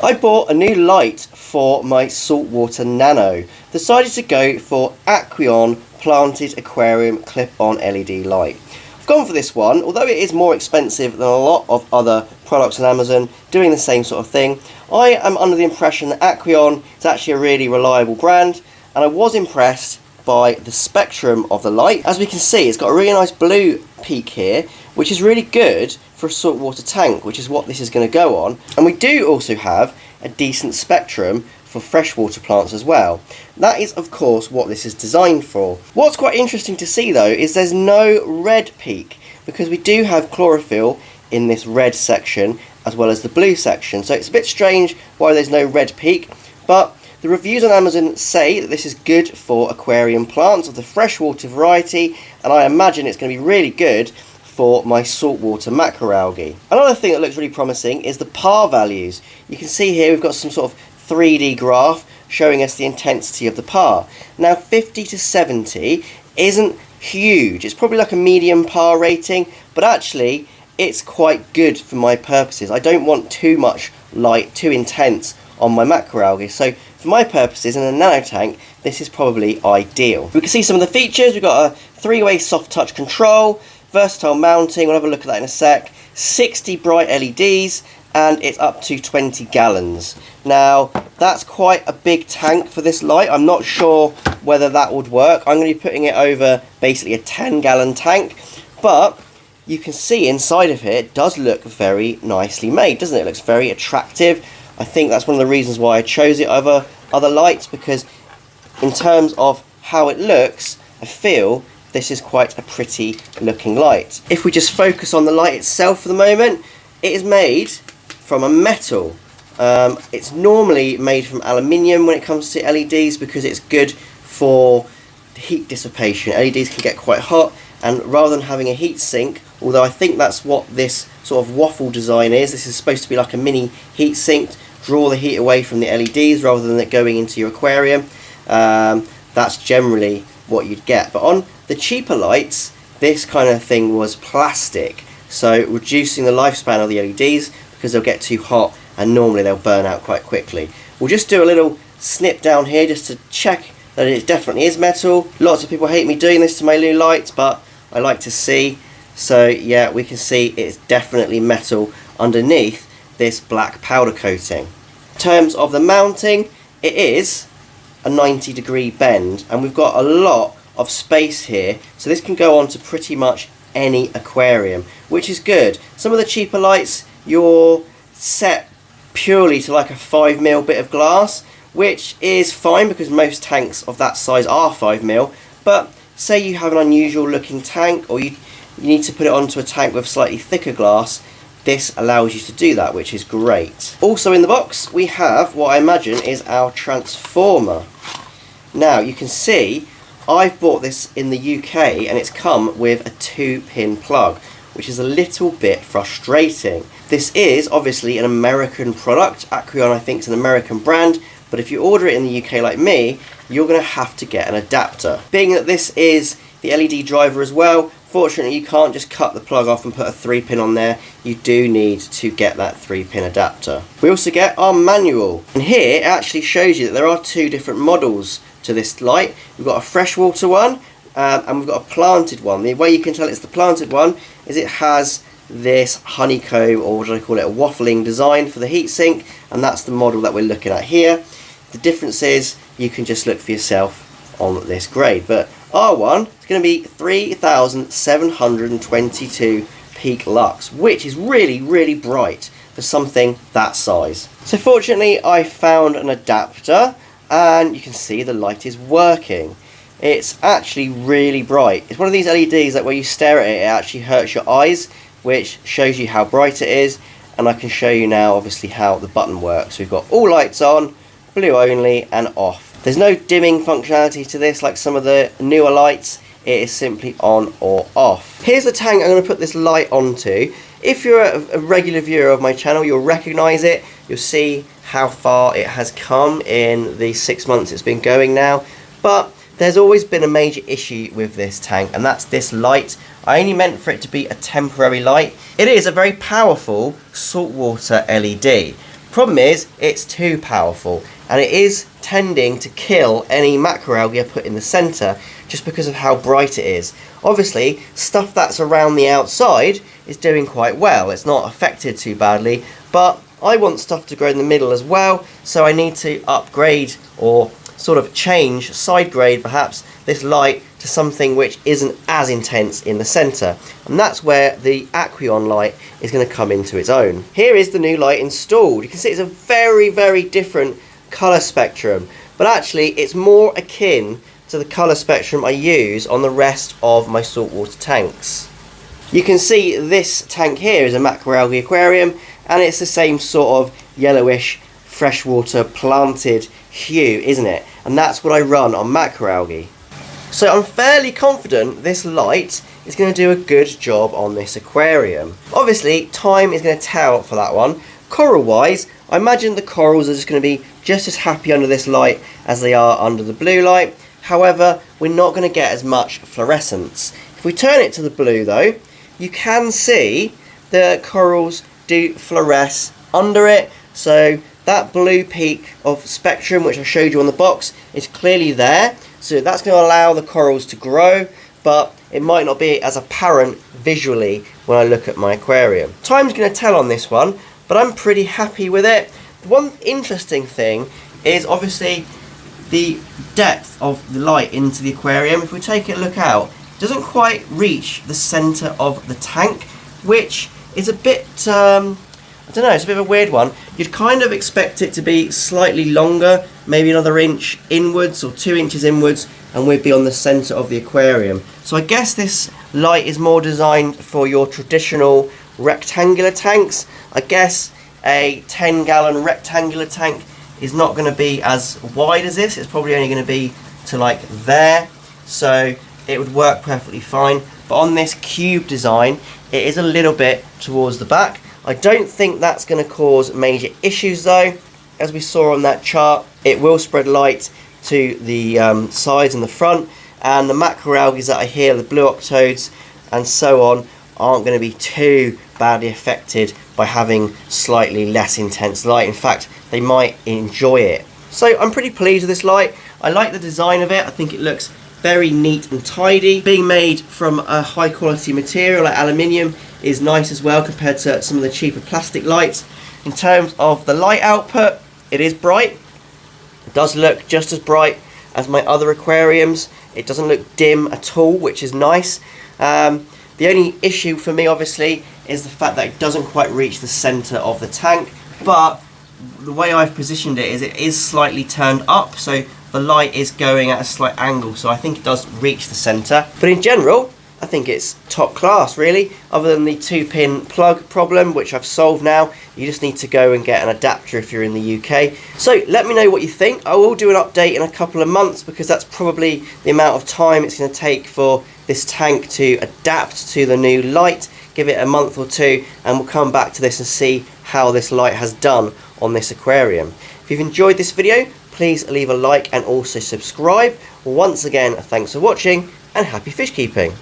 I bought a new light for my saltwater Nano. Decided to go for Aqueon Planted Aquarium clip-on LED light. I've gone for this one, although it is more expensive than a lot of other products on Amazon doing the same sort of thing. I am under the impression that Aqueon is actually a really reliable brand, and I was impressed by the spectrum of the light. As we can see, it's got a really nice blue peak here, which is really good for a saltwater tank, which is what this is going to go on. And we do also have a decent spectrum for freshwater plants as well. That is of course what this is designed for. What's quite interesting to see though is there's no red peak, because we do have chlorophyll in this red section as well as the blue section, so it's a bit strange why there's no red peak, but the reviews on Amazon say that this is good for aquarium plants of the freshwater variety, and I imagine it's going to be really good for my saltwater macroalgae. Another thing that looks really promising is the PAR values. You can see here we've got some sort of 3D graph showing us the intensity of the PAR. Now 50 to 70 isn't huge, it's probably like a medium PAR rating, but actually it's quite good for my purposes. I don't want too much light, too intense on my macroalgae, so for my purposes in a nano tank this is probably ideal. We can see some of the features. We've got a 3-way soft touch control, versatile mounting, we'll have a look at that in a sec, 60 bright LEDs, and it's up to 20 gallons. Now that's quite a big tank for this light. I'm not sure whether that would work. I'm going to be putting it over basically a 10-gallon tank, but you can see inside of here it does look very nicely made, doesn't it? It looks very attractive. I think that's one of the reasons why I chose it over other lights, because in terms of how it looks, I feel this is quite a pretty looking light. If we just focus on the light itself for the moment, it is made from a metal. It's normally made from aluminium when it comes to LEDs because it's good for heat dissipation. LEDs can get quite hot, and rather than having a heat sink, although I think that's what this sort of waffle design is, this is supposed to be like a mini heat sink, draw the heat away from the LEDs rather than it going into your aquarium. That's generally what you'd get. But on the cheaper lights, this kind of thing was plastic, so reducing the lifespan of the LEDs because they'll get too hot and normally they'll burn out quite quickly. We'll just do a little snip down here just to check that it definitely is metal. Lots of people hate me doing this to my new lights, but I like to see. So yeah, we can see it's definitely metal underneath this black powder coating. In terms of the mounting, it is a 90-degree bend, and we've got a lot of space here, so this can go on to pretty much any aquarium, which is good. Some of the cheaper lights, you're set purely to like a 5mm bit of glass, which is fine because most tanks of that size are 5mm, but say you have an unusual looking tank, or you need to put it onto a tank with slightly thicker glass, this allows you to do that, which is great. Also in the box we have what I imagine is our transformer. Now you can see I've bought this in the UK and it's come with a 2-pin plug, which is a little bit frustrating. This is obviously an American product. Aqueon I think is an American brand, but if you order it in the UK like me, you're going to have to get an adapter. Being that this is the LED driver as well, fortunately you can't just cut the plug off and put a 3-pin on there. You do need to get that 3-pin adapter. We also get our manual, and here it actually shows you that there are 2 different models to this light. We've got a freshwater one and we've got a planted one. The way you can tell it's the planted one is it has this honeycomb, or what do I call it, a waffling design for the heatsink, and that's the model that we're looking at here. The difference is you can just look for yourself on this grade, but our one is going to be 3722 peak lux, which is really bright for something that size. So fortunately I found an adapter, and you can see the light is working. It's actually really bright. It's one of these LEDs that when you stare at it, it actually hurts your eyes, which shows you how bright it is. And I can show you now obviously how the button works. We've got all lights on, blue only, and off. There's no dimming functionality to this like some of the newer lights. It is simply on or off. Here's the tank I'm going to put this light onto. If you're a regular viewer of my channel, you'll recognise it. You'll see how far it has come in the 6 months it's been going now. But there's always been a major issue with this tank, and that's this light. I only meant for it to be a temporary light. It is a very powerful saltwater LED. problem is it's too powerful, and it is tending to kill any macroalgae I put in the centre just because of how bright it is. Obviously, stuff that's around the outside is doing quite well. It's not affected too badly, but I want stuff to grow in the middle as well, so I need to upgrade or sort of change, side grade perhaps, this light to something which isn't as intense in the centre. And that's where the Aqueon light is going to come into its own. Here is the new light installed. You can see it's a very, very different colour spectrum, but actually it's more akin to the colour spectrum I use on the rest of my saltwater tanks. You can see this tank here is a macroalgae aquarium, and it's the same sort of yellowish freshwater planted hue, isn't it? And that's what I run on macroalgae. So I'm fairly confident this light is going to do a good job on this aquarium. Obviously, time is going to tell for that one. Coral wise, I imagine the corals are just going to be just as happy under this light as they are under the blue light. However, we're not going to get as much fluorescence. If we turn it to the blue though, you can see the corals do fluoresce under it. So that blue peak of spectrum which I showed you on the box is clearly there. So that's going to allow the corals to grow, but it might not be as apparent visually when I look at my aquarium. Time's going to tell on this one, but I'm pretty happy with it. One interesting thing is obviously the depth of the light into the aquarium. If we take a look out, it doesn't quite reach the centre of the tank, which is a bit, I don't know, it's a bit of a weird one. You'd kind of expect it to be slightly longer, maybe another inch inwards or 2 inches inwards, and we'd be on the centre of the aquarium. So I guess this light is more designed for your traditional rectangular tanks. I guess a 10-gallon rectangular tank is not going to be as wide as this. It's probably only going to be to like there, so it would work perfectly fine. But on this cube design, it is a little bit towards the back. I don't think that's going to cause major issues though. As we saw on that chart, it will spread light to the sides and the front, and the macroalgae that are here, the blue octodes and so on, aren't going to be too badly affected by having slightly less intense light. In fact, they might enjoy it. So I'm pretty pleased with this light. I like the design of it. I think it looks very neat and tidy. Being made from a high quality material like aluminium is nice as well compared to some of the cheaper plastic lights. In terms of the light output, it is bright. It does look just as bright as my other aquariums. It doesn't look dim at all, which is nice. The only issue for me obviously is the fact that it doesn't quite reach the centre of the tank, but the way I've positioned it is slightly turned up, so the light is going at a slight angle, so I think it does reach the centre. But in general, I think it's top class really, other than the 2-pin plug problem, which I've solved now. You just need to go and get an adapter if you're in the UK. So let me know what you think. I will do an update in a couple of months, because that's probably the amount of time it's going to take for this tank to adapt to the new light. Give it a month or two and we'll come back to this and see how this light has done on this aquarium. If you've enjoyed this video, please leave a like and also subscribe. Once again, thanks for watching and happy fish keeping.